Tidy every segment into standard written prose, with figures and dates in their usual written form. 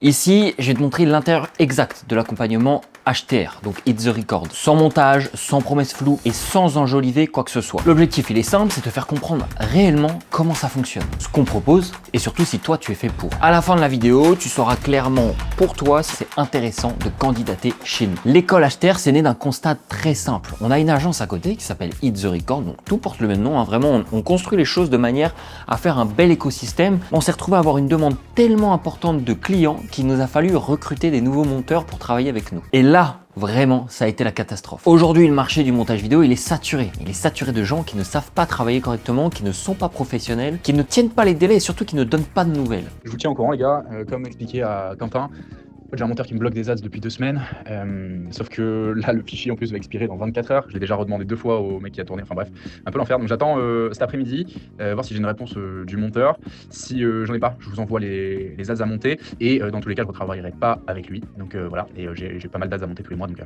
Ici, je vais te montrer l'intérieur exact de l'accompagnement HTR, donc Hit the Record, sans montage, sans promesses floues et sans enjoliver quoi que ce soit. L'objectif, il est simple, c'est de te faire comprendre réellement comment ça fonctionne, ce qu'on propose et surtout si toi tu es fait pour. À la fin de la vidéo, tu sauras clairement pour toi si c'est intéressant de candidater chez nous. L'école HTR, c'est né d'un constat très simple. On a une agence à côté qui s'appelle Hit the Record, donc tout porte le même nom, hein. Vraiment, on construit les choses de manière à faire un bel écosystème. On s'est retrouvé à avoir une demande tellement importante de clients qu'il nous a fallu recruter des nouveaux monteurs pour travailler avec nous. Et là, vraiment, ça a été la catastrophe. Aujourd'hui, le marché du montage vidéo, il est saturé. Il est saturé de gens qui ne savent pas travailler correctement, qui ne sont pas professionnels, qui ne tiennent pas les délais et surtout qui ne donnent pas de nouvelles. Je vous tiens au courant, les gars. Comme expliqué à Quentin, j'ai un monteur qui me bloque des ads depuis 2 semaines. Sauf que là, le fichier en plus va expirer dans 24 heures. Je l'ai déjà redemandé 2 fois au mec qui a tourné. Enfin bref, un peu l'enfer. Donc j'attends cet après-midi, voir si j'ai une réponse du monteur. Si j'en ai pas, je vous envoie les ads à monter. Et dans tous les cas, je ne retravaillerai pas avec lui. Donc voilà. Et j'ai pas mal d'ads à monter tous les mois. Donc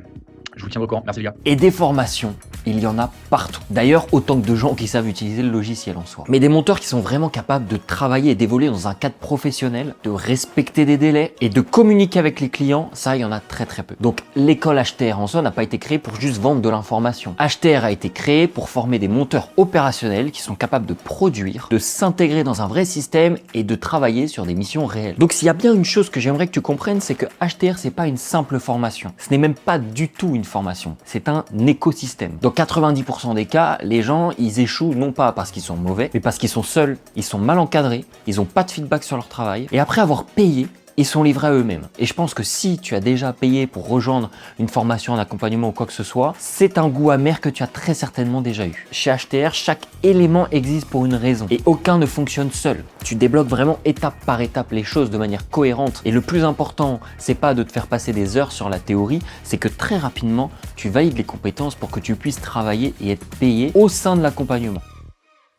je vous tiendrai au courant. Merci les gars. Et des formations, il y en a partout. D'ailleurs, autant que de gens qui savent utiliser le logiciel en soi. Mais des monteurs qui sont vraiment capables de travailler et d'évoluer dans un cadre professionnel, de respecter des délais et de communiquer avec les clients, ça, il y en a très peu. Donc, l'école HTR en soi n'a pas été créée pour juste vendre de l'information. HTR a été créée pour former des monteurs opérationnels qui sont capables de produire, de s'intégrer dans un vrai système et de travailler sur des missions réelles. Donc, s'il y a bien une chose que j'aimerais que tu comprennes, c'est que HTR, c'est pas une simple formation. Ce n'est même pas du tout une formation. C'est un écosystème. Dans 90% des cas, les gens, ils échouent non pas parce qu'ils sont mauvais, mais parce qu'ils sont seuls, ils sont mal encadrés, ils n'ont pas de feedback sur leur travail. Et après avoir payé, ils sont livrés à eux-mêmes. Et je pense que si tu as déjà payé pour rejoindre une formation en accompagnement ou quoi que ce soit, c'est un goût amer que tu as très certainement déjà eu. Chez HTR, chaque élément existe pour une raison et aucun ne fonctionne seul. Tu débloques vraiment étape par étape les choses de manière cohérente. Et le plus important, c'est pas de te faire passer des heures sur la théorie, c'est que très rapidement, tu valides les compétences pour que tu puisses travailler et être payé au sein de l'accompagnement.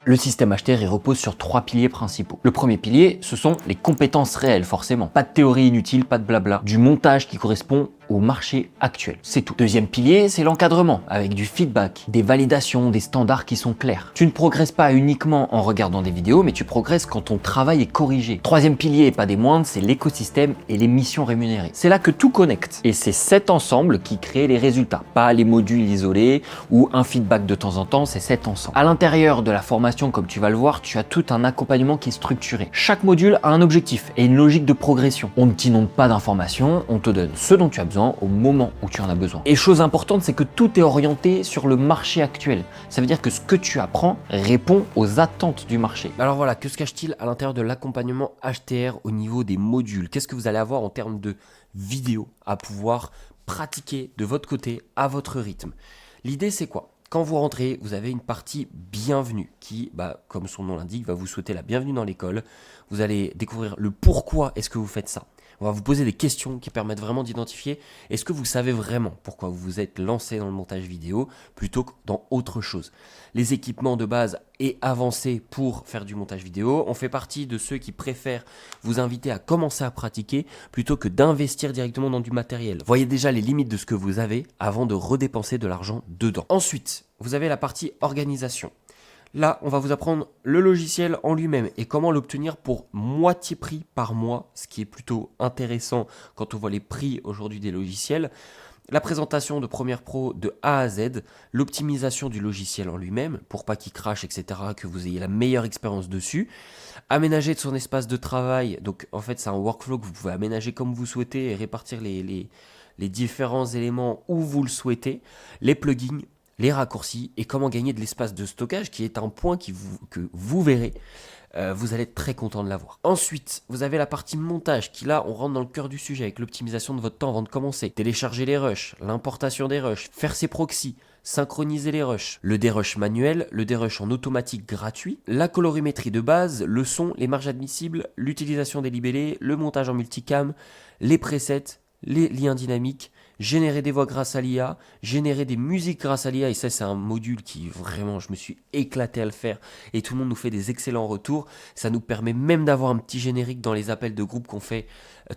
Le système HTR il repose sur 3 piliers principaux. Le premier pilier, ce sont les compétences réelles forcément. Pas de théorie inutile, pas de blabla. Du montage qui correspond au marché actuel. C'est tout. Deuxième pilier, c'est l'encadrement, avec du feedback, des validations, des standards qui sont clairs. Tu ne progresses pas uniquement en regardant des vidéos, mais tu progresses quand ton travail est corrigé. Troisième pilier, et pas des moindres, c'est l'écosystème et les missions rémunérées. C'est là que tout connecte. Et c'est cet ensemble qui crée les résultats, pas les modules isolés ou un feedback de temps en temps, c'est cet ensemble. À l'intérieur de la formation, comme tu vas le voir, tu as tout un accompagnement qui est structuré. Chaque module a un objectif et une logique de progression. On ne t'inonde pas d'informations, on te donne ce dont tu as besoin au moment où tu en as besoin. Et chose importante, c'est que tout est orienté sur le marché actuel. Ça veut dire que ce que tu apprends répond aux attentes du marché. Alors voilà, que se cache-t-il à l'intérieur de l'accompagnement HTR au niveau des modules? Qu'est-ce que vous allez avoir en termes de vidéos à pouvoir pratiquer de votre côté à votre rythme? L'idée, c'est quoi? Quand vous rentrez, vous avez une partie bienvenue qui, comme son nom l'indique, va vous souhaiter la bienvenue dans l'école. Vous allez découvrir le pourquoi est-ce que vous faites ça. On va vous poser des questions qui permettent vraiment d'identifier est-ce que vous savez vraiment pourquoi vous vous êtes lancé dans le montage vidéo plutôt que dans autre chose. Les équipements de base et avancés pour faire du montage vidéo, on fait partie de ceux qui préfèrent vous inviter à commencer à pratiquer plutôt que d'investir directement dans du matériel. Voyez déjà les limites de ce que vous avez avant de redépenser de l'argent dedans. Ensuite, vous avez la partie organisation. Là, on va vous apprendre le logiciel en lui-même et comment l'obtenir pour moitié prix par mois, ce qui est plutôt intéressant quand on voit les prix aujourd'hui des logiciels. La présentation de Premiere Pro de A à Z, l'optimisation du logiciel en lui-même pour pas qu'il crache, etc., que vous ayez la meilleure expérience dessus. Aménager de son espace de travail, donc en fait c'est un workflow que vous pouvez aménager comme vous souhaitez et répartir les différents éléments où vous le souhaitez. Les plugins, les raccourcis et comment gagner de l'espace de stockage qui est un point que vous verrez. Vous allez être très content de l'avoir. Ensuite, vous avez la partie montage qui là, on rentre dans le cœur du sujet avec l'optimisation de votre temps avant de commencer. Télécharger les rushs, l'importation des rushs, faire ses proxys, synchroniser les rushs, le dérush manuel, le dérush en automatique gratuit, la colorimétrie de base, le son, les marges admissibles, l'utilisation des libellés, le montage en multicam, les presets, les liens dynamiques, générer des voix grâce à l'IA, générer des musiques grâce à l'IA, et ça c'est un module qui vraiment je me suis éclaté à le faire et tout le monde nous fait des excellents retours. Ça nous permet même d'avoir un petit générique dans les appels de groupe qu'on fait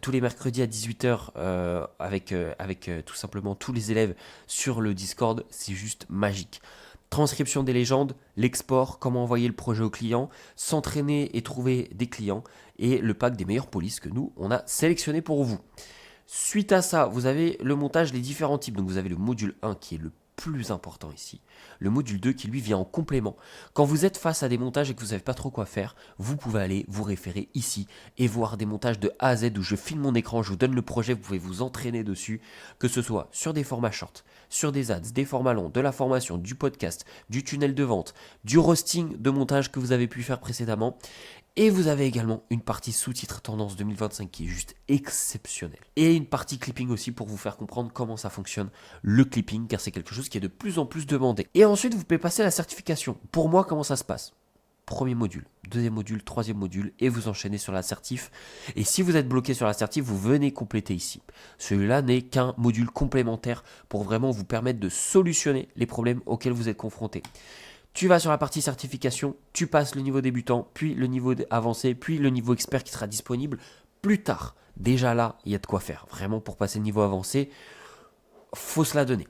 tous les mercredis à 18h avec tout simplement tous les élèves sur le Discord, c'est juste magique. transcription des légendes, l'export, comment envoyer le projet au client, s'entraîner et trouver des clients, et le pack des meilleures polices que nous, on a sélectionné pour vous. Suite à ça, vous avez le montage des différents types. Donc vous avez le module 1 qui est le plus important ici. Le module 2 qui lui vient en complément. Quand vous êtes face à des montages et que vous ne savez pas trop quoi faire, vous pouvez aller vous référer ici et voir des montages de A à Z où je filme mon écran, je vous donne le projet, vous pouvez vous entraîner dessus, que ce soit sur des formats short, sur des ads, des formats longs, de la formation, du podcast, du tunnel de vente, du roasting de montage que vous avez pu faire précédemment. Et vous avez également une partie sous-titres tendance 2025 qui est juste exceptionnelle. Et une partie clipping aussi pour vous faire comprendre comment ça fonctionne, le clipping, car c'est quelque chose qui est de plus en plus demandé. Et ensuite, vous pouvez passer à la certification. Pour moi, comment ça se passe ? Premier module, deuxième module, troisième module, et vous enchaînez sur l'assertif. Et si vous êtes bloqué sur l'assertif, vous venez compléter ici. Celui-là n'est qu'un module complémentaire pour vraiment vous permettre de solutionner les problèmes auxquels vous êtes confrontés. Tu vas sur la partie certification, tu passes le niveau débutant, puis le niveau avancé, puis le niveau expert qui sera disponible plus tard. Déjà là, il y a de quoi faire. Vraiment, pour passer le niveau avancé, faut se la donner.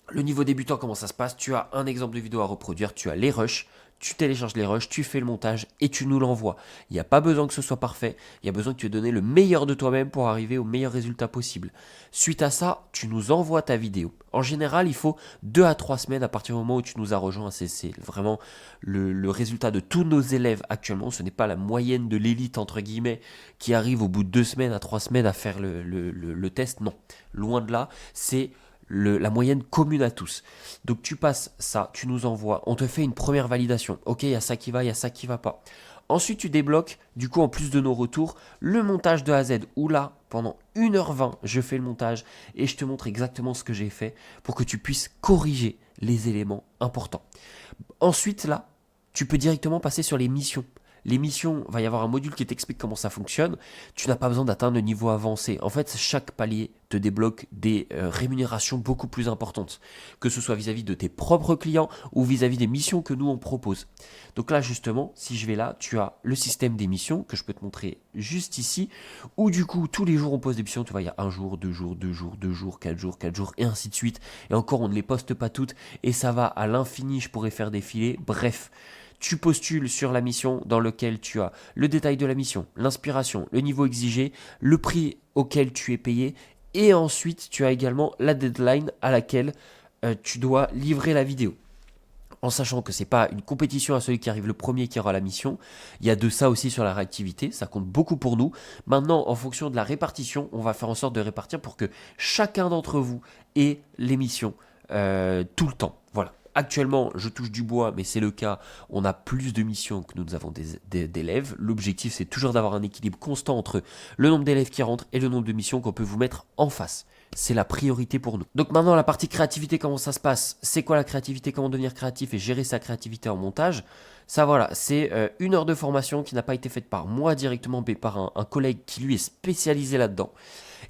Le niveau débutant, comment ça se passe ? Tu as un exemple de vidéo à reproduire, tu as les rushs, tu télécharges les rushs, tu fais le montage et tu nous l'envoies. Il n'y a pas besoin que ce soit parfait, il y a besoin que tu aies donné le meilleur de toi-même pour arriver au meilleur résultat possible. Suite à ça, tu nous envoies ta vidéo. En général, il faut 2 à 3 semaines à partir du moment où tu nous as rejoint. C'est vraiment le résultat de tous nos élèves actuellement. Ce n'est pas la moyenne de l'élite, entre guillemets, qui arrive au bout de 2 semaines à 3 semaines à faire le test. Non, loin de là, c'est la moyenne commune à tous. Donc tu passes ça, tu nous envoies, on te fait une première validation. Ok, il y a ça qui va, il y a ça qui va pas. Ensuite, tu débloques, du coup, en plus de nos retours, le montage de A à Z, où là, pendant 1h20, je fais le montage et je te montre exactement ce que j'ai fait pour que tu puisses corriger les éléments importants. Ensuite, là, tu peux directement passer sur les missions. Les missions, il va y avoir un module qui t'explique comment ça fonctionne. Tu n'as pas besoin d'atteindre le niveau avancé. En fait, chaque palier te débloque des rémunérations beaucoup plus importantes, que ce soit vis-à-vis de tes propres clients ou vis-à-vis des missions que nous on propose. Donc là, justement, si je vais là, tu as le système des missions que je peux te montrer juste ici, où du coup, tous les jours on pose des missions. Tu vois, il y a 1 jour, 2 jours, 2 jours, 2 jours, 4 jours, 4 jours, et ainsi de suite. Et encore, on ne les poste pas toutes, et ça va à l'infini, je pourrais faire défiler. Bref. Tu postules sur la mission dans laquelle tu as le détail de la mission, l'inspiration, le niveau exigé, le prix auquel tu es payé et ensuite tu as également la deadline à laquelle tu dois livrer la vidéo. En sachant que ce n'est pas une compétition à celui qui arrive le premier qui aura la mission, il y a de ça aussi sur la réactivité, ça compte beaucoup pour nous. Maintenant, en fonction de la répartition, on va faire en sorte de répartir pour que chacun d'entre vous ait les missions tout le temps. Voilà. Actuellement, je touche du bois, mais c'est le cas, on a plus de missions que nous avons d'élèves. L'objectif, c'est toujours d'avoir un équilibre constant entre le nombre d'élèves qui rentrent et le nombre de missions qu'on peut vous mettre en face. C'est la priorité pour nous. Donc maintenant, la partie créativité, comment ça se passe ? C'est quoi la créativité ? Comment devenir créatif et gérer sa créativité en montage ? Ça, voilà, c'est 1 heure de formation qui n'a pas été faite par moi directement, mais par un collègue qui lui est spécialisé là-dedans.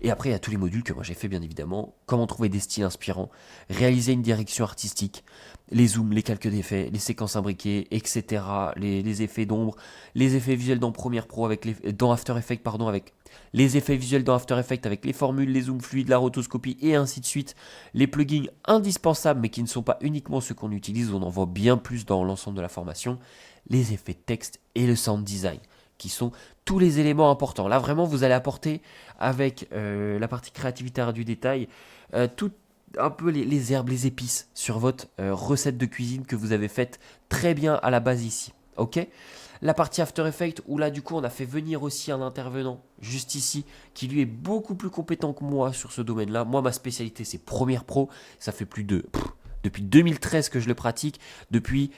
Et après, il y a tous les modules que moi j'ai fait, bien évidemment. Comment trouver des styles inspirants, réaliser une direction artistique, les zooms, les calques d'effets, les séquences imbriquées, etc. Les effets d'ombre, les effets visuels dans Premiere Pro dans After Effects, avec les effets visuels dans After Effects avec les formules, les zooms fluides, la rotoscopie et ainsi de suite. Les plugins indispensables, mais qui ne sont pas uniquement ceux qu'on utilise, on en voit bien plus dans l'ensemble de la formation. Les effets de texte et le sound design, qui sont tous les éléments importants. Là, vraiment, vous allez apporter avec la partie créativité du détail, tout un peu les herbes, les épices sur votre recette de cuisine que vous avez faite très bien à la base ici. Ok ? La partie After Effects, où là, du coup, on a fait venir aussi un intervenant, juste ici, qui lui est beaucoup plus compétent que moi sur ce domaine-là. Moi, ma spécialité, c'est Premiere Pro. Ça fait depuis 2013 que je le pratique. Depuis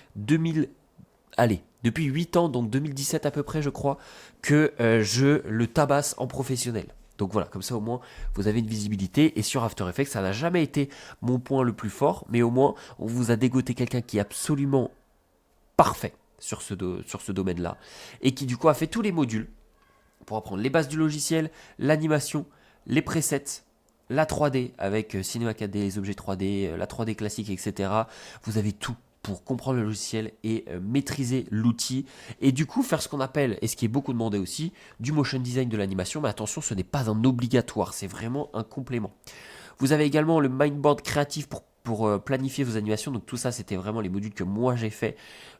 8 ans, donc 2017 à peu près, je crois, que je le tabasse en professionnel. Donc voilà, comme ça au moins, vous avez une visibilité. Et sur After Effects, ça n'a jamais été mon point le plus fort, mais au moins, on vous a dégoté quelqu'un qui est absolument parfait sur ce domaine-là, et qui du coup a fait tous les modules pour apprendre les bases du logiciel, l'animation, les presets, la 3D avec Cinema 4D, les objets 3D, la 3D classique, etc. Vous avez tout pour comprendre le logiciel et maîtriser l'outil et du coup faire ce qu'on appelle, et ce qui est beaucoup demandé aussi, du motion design de l'animation. Mais attention, ce n'est pas un obligatoire, c'est vraiment un complément. Vous avez également le mindboard créatif pour pour planifier vos animations. Donc tout ça, c'était vraiment les modules que moi j'ai fait.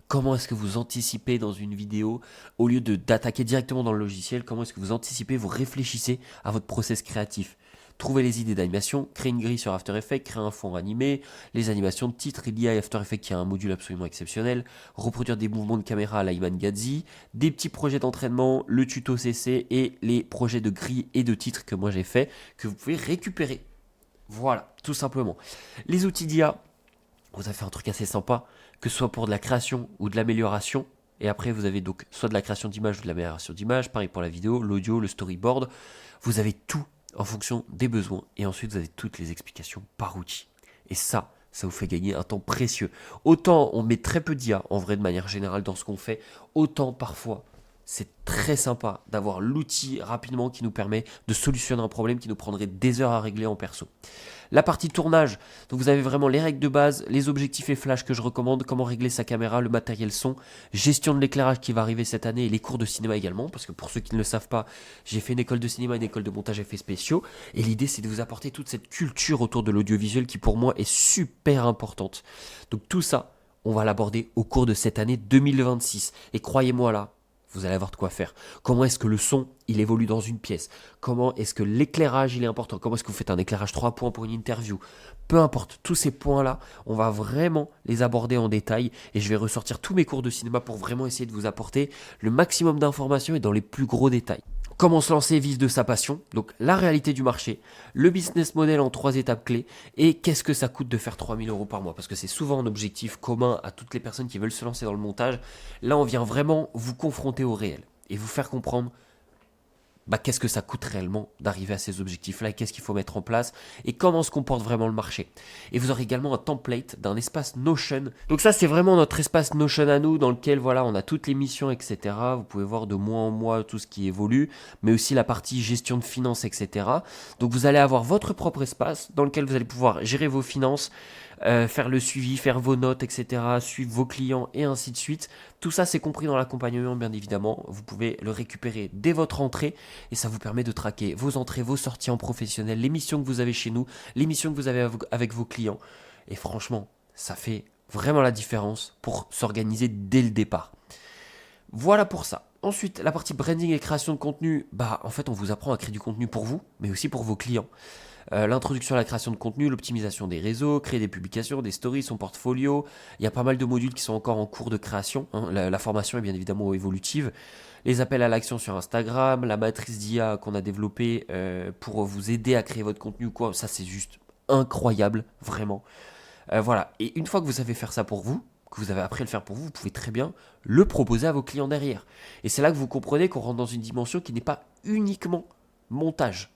Comment est-ce que vous anticipez dans une vidéo au lieu d'attaquer directement dans le logiciel? Comment est-ce que vous anticipez, vous réfléchissez à votre process créatif? Trouver les idées d'animation, créer une grille sur After Effects, créer un fond animé, les animations de titres, il y a After Effects qui a un module absolument exceptionnel, reproduire des mouvements de caméra à la Iman Gadzhi, des petits projets d'entraînement, le tuto CC et les projets de grille et de titres que moi j'ai fait, que vous pouvez récupérer. Voilà, tout simplement. Les outils d'IA, vous avez fait un truc assez sympa, que ce soit pour de la création ou de l'amélioration. Et après, vous avez donc soit de la création d'images ou de l'amélioration d'images. Pareil pour la vidéo, l'audio, le storyboard. Vous avez tout en fonction des besoins. Et ensuite, vous avez toutes les explications par outil. Et ça vous fait gagner un temps précieux. Autant on met très peu d'IA, en vrai, de manière générale, dans ce qu'on fait, autant parfois, c'est très sympa d'avoir l'outil rapidement qui nous permet de solutionner un problème qui nous prendrait des heures à régler en perso. La partie tournage, donc vous avez vraiment les règles de base, les objectifs et flash que je recommande, comment régler sa caméra, le matériel son, gestion de l'éclairage qui va arriver cette année et les cours de cinéma également, parce que pour ceux qui ne le savent pas, j'ai fait une école de cinéma, une école de montage effets spéciaux, et l'idée c'est de vous apporter toute cette culture autour de l'audiovisuel qui pour moi est super importante. Donc tout ça, on va l'aborder au cours de cette année 2026, et croyez-moi là, vous allez avoir de quoi faire. Comment est-ce que le son, il évolue dans une pièce? Comment est-ce que l'éclairage, il est important? Comment est-ce que vous faites un éclairage 3 points pour une interview? Peu importe, tous ces points-là, on va vraiment les aborder en détail et je vais ressortir tous mes cours de cinéma pour vraiment essayer de vous apporter le maximum d'informations et dans les plus gros détails. Comment se lancer et vivre de sa passion, donc la réalité du marché, le business model en 3 étapes clés et qu'est-ce que ça coûte de faire 3 000 € par mois, parce que c'est souvent un objectif commun à toutes les personnes qui veulent se lancer dans le montage. Là on vient vraiment vous confronter au réel et vous faire comprendre qu'est-ce que ça coûte réellement d'arriver à ces objectifs-là et qu'est-ce qu'il faut mettre en place et comment se comporte vraiment le marché. Et vous aurez également un template d'un espace Notion. Donc ça, c'est vraiment notre espace Notion à nous dans lequel voilà, on a toutes les missions, etc. Vous pouvez voir de mois en mois tout ce qui évolue, mais aussi la partie gestion de finances, etc. Donc vous allez avoir votre propre espace dans lequel vous allez pouvoir gérer vos finances, faire le suivi, faire vos notes, etc., suivre vos clients et ainsi de suite. Tout ça, c'est compris dans l'accompagnement, bien évidemment. Vous pouvez le récupérer dès votre entrée et ça vous permet de traquer vos entrées, vos sorties en professionnel, les missions que vous avez chez nous, les missions que vous avez avec vos clients. Et franchement, ça fait vraiment la différence pour s'organiser dès le départ. Voilà pour ça. Ensuite, la partie branding et création de contenu, en fait, on vous apprend à créer du contenu pour vous, mais aussi pour vos clients. L'introduction à la création de contenu, l'optimisation des réseaux, créer des publications, des stories, son portfolio. Il y a pas mal de modules qui sont encore en cours de création. La formation est bien évidemment évolutive. Les appels à l'action sur Instagram, la matrice d'IA qu'on a développée pour vous aider à créer votre contenu, quoi. Ça, c'est juste incroyable, vraiment. Voilà. Et une fois que vous savez faire ça pour vous, que vous avez appris à le faire pour vous, vous pouvez très bien le proposer à vos clients derrière. Et c'est là que vous comprenez qu'on rentre dans une dimension qui n'est pas uniquement montage.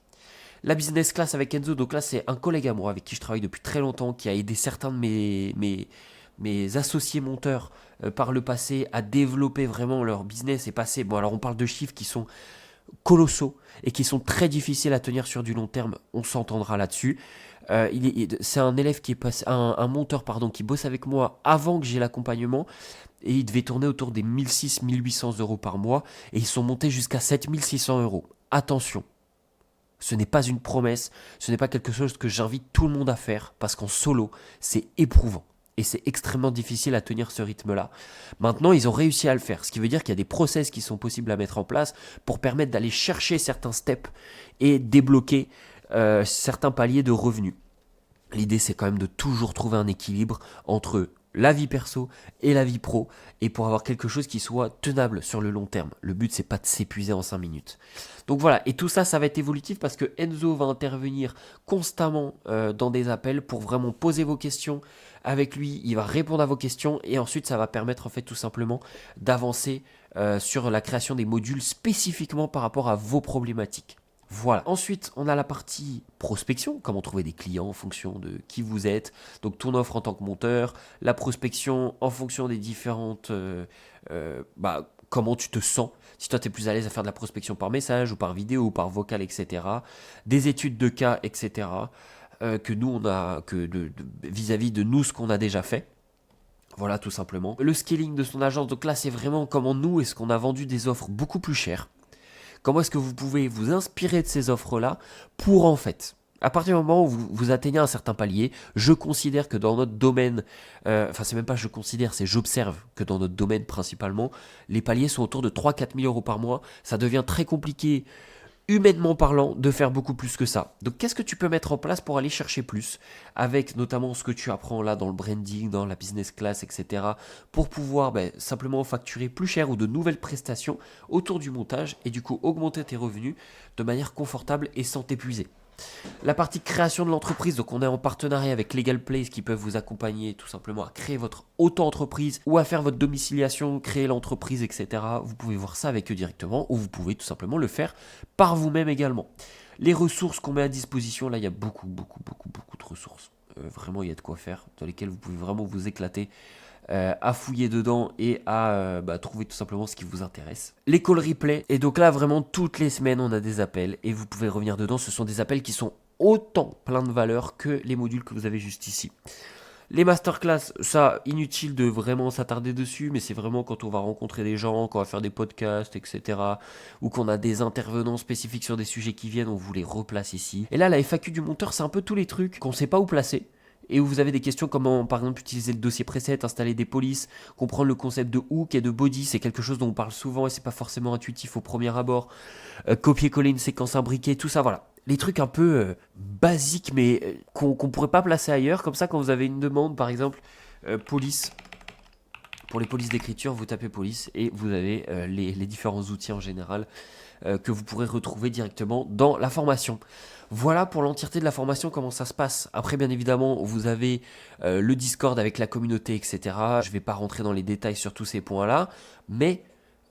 La business class avec Enzo, donc là c'est un collègue à moi avec qui je travaille depuis très longtemps, qui a aidé certains de mes associés monteurs par le passé à développer vraiment leur business et passer. Bon, alors on parle de chiffres qui sont colossaux et qui sont très difficiles à tenir sur du long terme, on s'entendra là-dessus. C'est un élève qui est passé, un monteur qui bosse avec moi avant que j'ai l'accompagnement et il devait tourner autour des 1600-1800 € par mois et ils sont montés jusqu'à 7600 €. Attention. Ce n'est pas une promesse, ce n'est pas quelque chose que j'invite tout le monde à faire parce qu'en solo, c'est éprouvant et c'est extrêmement difficile à tenir ce rythme-là. Maintenant, ils ont réussi à le faire, ce qui veut dire qu'il y a des process qui sont possibles à mettre en place pour permettre d'aller chercher certains steps et débloquer certains paliers de revenus. L'idée, c'est quand même de toujours trouver un équilibre entre la vie perso et la vie pro, et pour avoir quelque chose qui soit tenable sur le long terme. Le but, c'est pas de s'épuiser en 5 minutes. Donc voilà, et tout ça, ça va être évolutif parce que Enzo va intervenir constamment dans des appels pour vraiment poser vos questions avec lui, il va répondre à vos questions, et ensuite ça va permettre en fait tout simplement d'avancer sur la création des modules spécifiquement par rapport à vos problématiques. Voilà. Ensuite, on a la partie prospection, comment trouver des clients en fonction de qui vous êtes, donc ton offre en tant que monteur, la prospection en fonction des différentes... comment tu te sens, si toi tu es plus à l'aise à faire de la prospection par message ou par vidéo ou par vocal, etc. Des études de cas, etc. Que nous on a, vis-à-vis de nous ce qu'on a déjà fait. Voilà, tout simplement. Le scaling de son agence, donc là c'est vraiment comment nous est-ce qu'on a vendu des offres beaucoup plus chères. Comment est-ce que vous pouvez vous inspirer de ces offres-là pour en fait À partir du moment où vous atteignez un certain palier, je considère que dans notre domaine, c'est même pas je considère, c'est j'observe que dans notre domaine principalement, les paliers sont autour de 3-4 000 euros par mois. Ça devient très compliqué, humainement parlant, de faire beaucoup plus que ça. Donc qu'est-ce que tu peux mettre en place pour aller chercher plus, avec notamment ce que tu apprends là dans le branding, dans la business class, etc. pour pouvoir simplement facturer plus cher ou de nouvelles prestations autour du montage et du coup augmenter tes revenus de manière confortable et sans t'épuiser. La partie création de l'entreprise, donc on est en partenariat avec Legal Place qui peuvent vous accompagner tout simplement à créer votre auto-entreprise ou à faire votre domiciliation, créer l'entreprise, etc. Vous pouvez voir ça avec eux directement ou vous pouvez tout simplement le faire par vous-même également. Les ressources qu'on met à disposition, là il y a beaucoup de ressources. Vraiment il y a de quoi faire, dans lesquelles vous pouvez vraiment vous éclater. À fouiller dedans et à trouver tout simplement ce qui vous intéresse. Les call replay, et donc là vraiment toutes les semaines on a des appels et vous pouvez revenir dedans, ce sont des appels qui sont autant pleins de valeur que les modules que vous avez juste ici. Les masterclass, ça, inutile de vraiment s'attarder dessus, mais c'est vraiment quand on va rencontrer des gens, quand on va faire des podcasts, etc. ou qu'on a des intervenants spécifiques sur des sujets qui viennent, on vous les replace ici. Et là, la FAQ du monteur, c'est un peu tous les trucs qu'on ne sait pas où placer. Et où vous avez des questions comme par exemple utiliser le dossier preset, installer des polices, comprendre le concept de hook et de body, c'est quelque chose dont on parle souvent et c'est pas forcément intuitif au premier abord. Copier-coller une séquence imbriquée, tout ça, voilà. Les trucs un peu basiques mais qu'on pourrait pas placer ailleurs, comme ça quand vous avez une demande par exemple police. Pour les polices d'écriture, vous tapez police et vous avez les différents outils en général que vous pourrez retrouver directement dans la formation. Voilà pour l'entièreté de la formation, comment ça se passe. Après, bien évidemment, vous avez le Discord avec la communauté, etc. Je ne vais pas rentrer dans les détails sur tous ces points-là, mais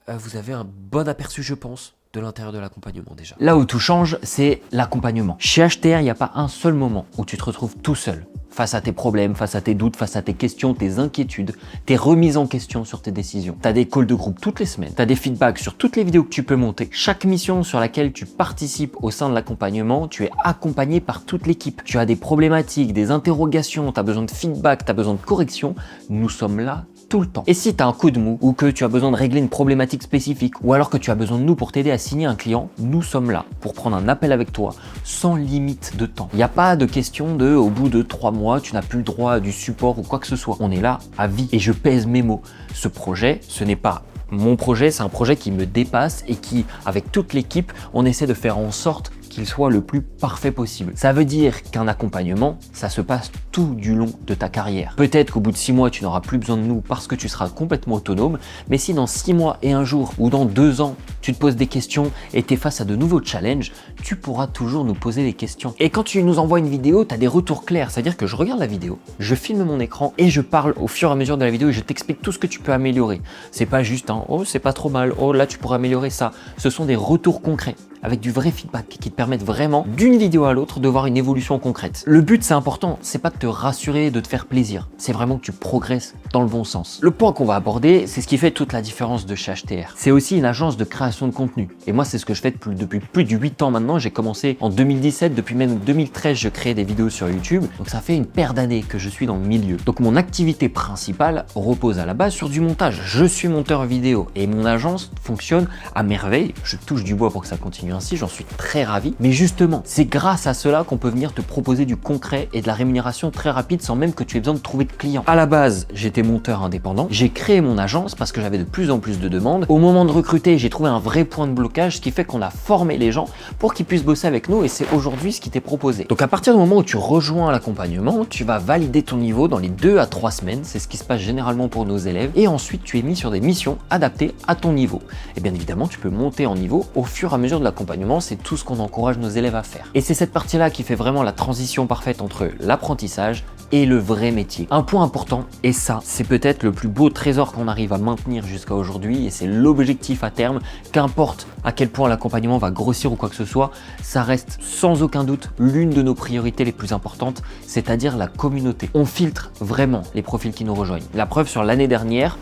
vous avez un bon aperçu, je pense, de l'intérieur de l'accompagnement déjà. Là où tout change, c'est l'accompagnement. Chez HTR, il n'y a pas un seul moment où tu te retrouves tout seul. Face à tes problèmes, face à tes doutes, face à tes questions, tes inquiétudes, tes remises en question sur tes décisions. Tu as des calls de groupe toutes les semaines, tu as des feedbacks sur toutes les vidéos que tu peux monter. Chaque mission sur laquelle tu participes au sein de l'accompagnement, tu es accompagné par toute l'équipe. Tu as des problématiques, des interrogations, tu as besoin de feedback, tu as besoin de correction. Nous sommes là tout le temps. Et si tu as un coup de mou ou que tu as besoin de régler une problématique spécifique ou alors que tu as besoin de nous pour t'aider à signer un client, nous sommes là pour prendre un appel avec toi sans limite de temps. Il n'y a pas de question de au bout de 3 mois, tu n'as plus le droit à du support ou quoi que ce soit. On est là à vie et je pèse mes mots. Ce projet, ce n'est pas mon projet, c'est un projet qui me dépasse et qui, avec toute l'équipe, on essaie de faire en sorte qu'il soit le plus parfait possible. Ça veut dire qu'un accompagnement, ça se passe tout du long de ta carrière. Peut-être qu'au bout de 6 mois, tu n'auras plus besoin de nous parce que tu seras complètement autonome, mais si dans 6 mois et un jour ou dans 2 ans, tu te poses des questions et tu es face à de nouveaux challenges, tu pourras toujours nous poser des questions. Et quand tu nous envoies une vidéo, tu as des retours clairs, c'est-à-dire que je regarde la vidéo, je filme mon écran et je parle au fur et à mesure de la vidéo et je t'explique tout ce que tu peux améliorer. C'est pas juste oh c'est pas trop mal, oh là tu pourrais améliorer ça. Ce sont des retours concrets avec du vrai feedback qui te permettent vraiment d'une vidéo à l'autre de voir une évolution concrète. Le but, c'est important, c'est pas de te rassurer, de te faire plaisir, c'est vraiment que tu progresses dans le bon sens. Le point qu'on va aborder, c'est ce qui fait toute la différence de chez HTR. C'est aussi une agence de création de contenu. Et moi, c'est ce que je fais depuis plus de 8 ans maintenant. J'ai commencé en 2017, depuis même 2013, je créais des vidéos sur YouTube. Donc ça fait une paire d'années que je suis dans le milieu. Donc mon activité principale repose à la base sur du montage. Je suis monteur vidéo et mon agence fonctionne à merveille. Je touche du bois pour que ça continue ainsi, j'en suis très ravi. Mais justement, c'est grâce à cela qu'on peut venir te proposer du concret et de la rémunération très rapide sans même que tu aies besoin de trouver de clients. À la base, j'étais monteur indépendant. J'ai créé mon agence parce que j'avais de plus en plus de demandes. Au moment de recruter, j'ai trouvé un vrai point de blocage, ce qui fait qu'on a formé les gens pour qu'ils puissent bosser avec nous et c'est aujourd'hui ce qui t'est proposé. Donc à partir du moment où tu rejoins l'accompagnement, tu vas valider ton niveau dans les 2 à 3 semaines. C'est ce qui se passe généralement pour nos élèves. Et ensuite, tu es mis sur des missions adaptées à ton niveau. Et bien évidemment, tu peux monter en niveau au fur et à mesure de l'accompagnement. C'est tout ce qu'on encourage nos élèves à faire. Et c'est cette partie-là qui fait vraiment la transition parfaite entre l'apprentissage et le vrai métier. Un point important, et ça, c'est peut-être le plus beau trésor qu'on arrive à maintenir jusqu'à aujourd'hui, et c'est l'objectif à terme, qu'importe à quel point l'accompagnement va grossir ou quoi que ce soit, ça reste sans aucun doute l'une de nos priorités les plus importantes, c'est-à-dire la communauté. On filtre vraiment les profils qui nous rejoignent. La preuve, sur l'année dernière,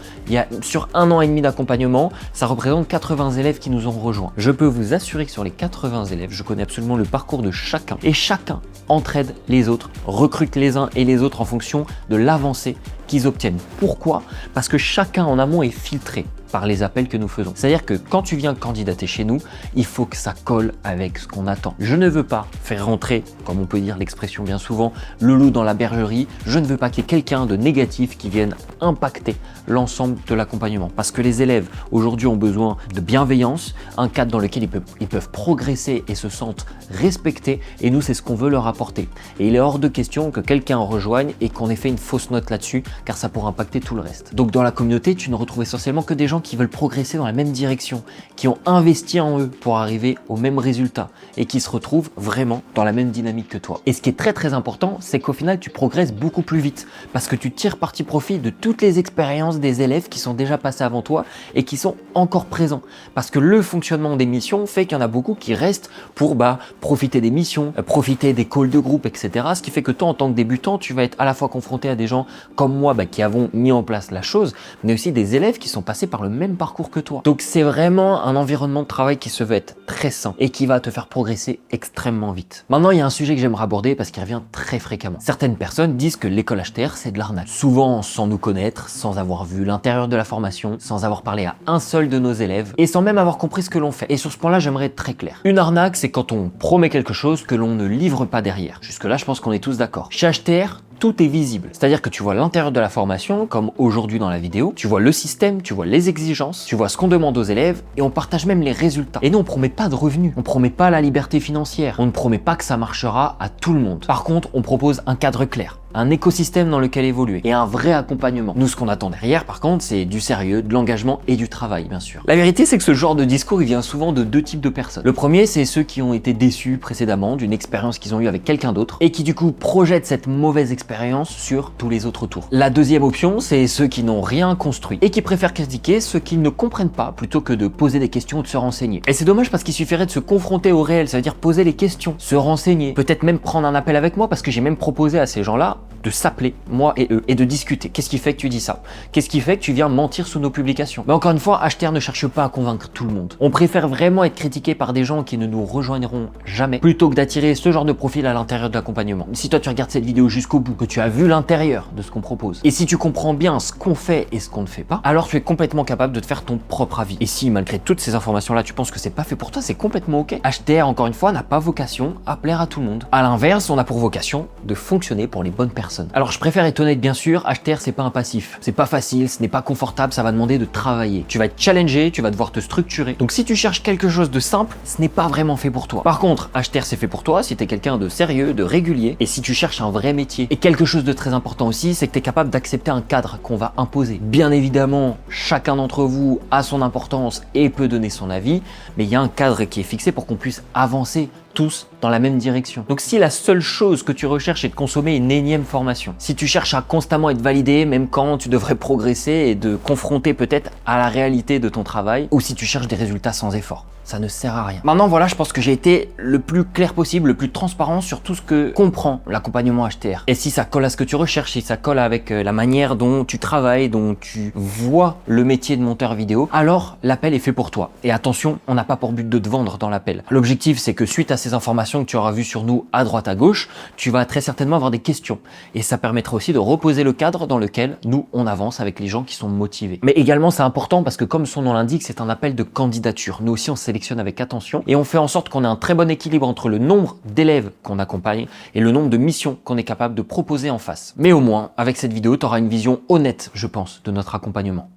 sur 1 an et demi d'accompagnement, ça représente 80 élèves qui nous ont rejoints. Je peux vous assurer que sur les 80 élèves, je connais absolument le parcours de chacun, et chacun entraide les autres, recrute les uns et les autres en fonction de l'avancée qu'ils obtiennent. Pourquoi ? Parce que chacun en amont est filtré. par les appels que nous faisons. C'est-à-dire que quand tu viens candidater chez nous, il faut que ça colle avec ce qu'on attend. Je ne veux pas faire rentrer, comme on peut dire l'expression bien souvent, le loup dans la bergerie. Je ne veux pas qu'il y ait quelqu'un de négatif qui vienne impacter l'ensemble de l'accompagnement. Parce que les élèves aujourd'hui ont besoin de bienveillance, un cadre dans lequel ils peuvent progresser et se sentent respectés. Et nous, c'est ce qu'on veut leur apporter. Et il est hors de question que quelqu'un en rejoigne et qu'on ait fait une fausse note là-dessus, car ça pourra impacter tout le reste. Donc dans la communauté, tu ne retrouves essentiellement que des gens qui veulent progresser dans la même direction, qui ont investi en eux pour arriver au même résultat et qui se retrouvent vraiment dans la même dynamique que toi. Et ce qui est très important, c'est qu'au final, tu progresses beaucoup plus vite parce que tu tires parti profit de toutes les expériences des élèves qui sont déjà passés avant toi et qui sont encore présents. Parce que le fonctionnement des missions fait qu'il y en a beaucoup qui restent pour profiter des missions, profiter des calls de groupe, etc. Ce qui fait que toi, en tant que débutant, tu vas être à la fois confronté à des gens comme moi qui avons mis en place la chose, mais aussi des élèves qui sont passés par le même parcours que toi. Donc c'est vraiment un environnement de travail qui se veut être très sain et qui va te faire progresser extrêmement vite. Maintenant, il y a un sujet que j'aimerais aborder parce qu'il revient très fréquemment. Certaines personnes disent que l'école HTR, c'est de l'arnaque. Souvent sans nous connaître, sans avoir vu l'intérieur de la formation, sans avoir parlé à un seul de nos élèves et sans même avoir compris ce que l'on fait. Et sur ce point-là, j'aimerais être très clair. Une arnaque, c'est quand on promet quelque chose que l'on ne livre pas derrière. Jusque-là, je pense qu'on est tous d'accord. Chez HTR, tout est visible. C'est-à-dire que tu vois l'intérieur de la formation, comme aujourd'hui dans la vidéo, tu vois le système, tu vois les exigences, tu vois ce qu'on demande aux élèves et on partage même les résultats. Et nous, on promet pas de revenus, on promet pas la liberté financière, on ne promet pas que ça marchera à tout le monde. Par contre, on propose un cadre clair, un écosystème dans lequel évoluer et un vrai accompagnement. Nous, ce qu'on attend derrière, par contre, c'est du sérieux, de l'engagement et du travail, bien sûr. La vérité, c'est que ce genre de discours, il vient souvent de deux types de personnes. Le premier, c'est ceux qui ont été déçus précédemment d'une expérience qu'ils ont eue avec quelqu'un d'autre et qui, du coup, projettent cette mauvaise expérience sur tous les autres autour. La deuxième option, c'est ceux qui n'ont rien construit et qui préfèrent critiquer ceux qui ne comprennent pas plutôt que de poser des questions ou de se renseigner. Et c'est dommage parce qu'il suffirait de se confronter au réel, ça veut dire poser les questions, se renseigner, peut-être même prendre un appel avec moi parce que j'ai même proposé à ces gens-là de s'appeler, moi et eux, et de discuter. Qu'est-ce qui fait que tu dis ça? Qu'est-ce qui fait que tu viens mentir sous nos publications? Mais encore une fois, HTR ne cherche pas à convaincre tout le monde. On préfère vraiment être critiqué par des gens qui ne nous rejoindront jamais, plutôt que d'attirer ce genre de profil à l'intérieur de l'accompagnement. Si toi tu regardes cette vidéo jusqu'au bout, que tu as vu l'intérieur de ce qu'on propose, et si tu comprends bien ce qu'on fait et ce qu'on ne fait pas, alors tu es complètement capable de te faire ton propre avis. Et si malgré toutes ces informations-là, tu penses que c'est pas fait pour toi, c'est complètement ok. HTR, encore une fois, n'a pas vocation à plaire à tout le monde. À l'inverse, on a pour vocation de fonctionner pour les bonnes personnes. Alors je préfère être honnête bien sûr, HTR c'est pas un passif, c'est pas facile, ce n'est pas confortable, ça va demander de travailler. Tu vas être challengé, tu vas devoir te structurer. Donc si tu cherches quelque chose de simple, ce n'est pas vraiment fait pour toi. Par contre, HTR c'est fait pour toi si tu es quelqu'un de sérieux, de régulier et si tu cherches un vrai métier. Et quelque chose de très important aussi, c'est que tu es capable d'accepter un cadre qu'on va imposer. Bien évidemment, chacun d'entre vous a son importance et peut donner son avis, mais il y a un cadre qui est fixé pour qu'on puisse avancer tous dans la même direction. Donc si la seule chose que tu recherches est de consommer une énième formation, si tu cherches à constamment être validé même quand tu devrais progresser et de confronter peut-être à la réalité de ton travail, ou si tu cherches des résultats sans effort, ça ne sert à rien. Maintenant voilà, je pense que j'ai été le plus clair possible, le plus transparent sur tout ce que comprend l'accompagnement HTR. Et si ça colle à ce que tu recherches, si ça colle avec la manière dont tu travailles, dont tu vois le métier de monteur vidéo, alors l'appel est fait pour toi. Et attention, on n'a pas pour but de te vendre dans l'appel. L'objectif c'est que suite à ces informations que tu auras vues sur nous à droite à gauche, tu vas très certainement avoir des questions. Et ça permettra aussi de reposer le cadre dans lequel nous on avance avec les gens qui sont motivés. Mais également c'est important parce que comme son nom l'indique, c'est un appel de candidature. Nous aussi on sélectionne avec attention et on fait en sorte qu'on ait un très bon équilibre entre le nombre d'élèves qu'on accompagne et le nombre de missions qu'on est capable de proposer en face. Mais au moins, avec cette vidéo, tu auras une vision honnête, je pense, de notre accompagnement.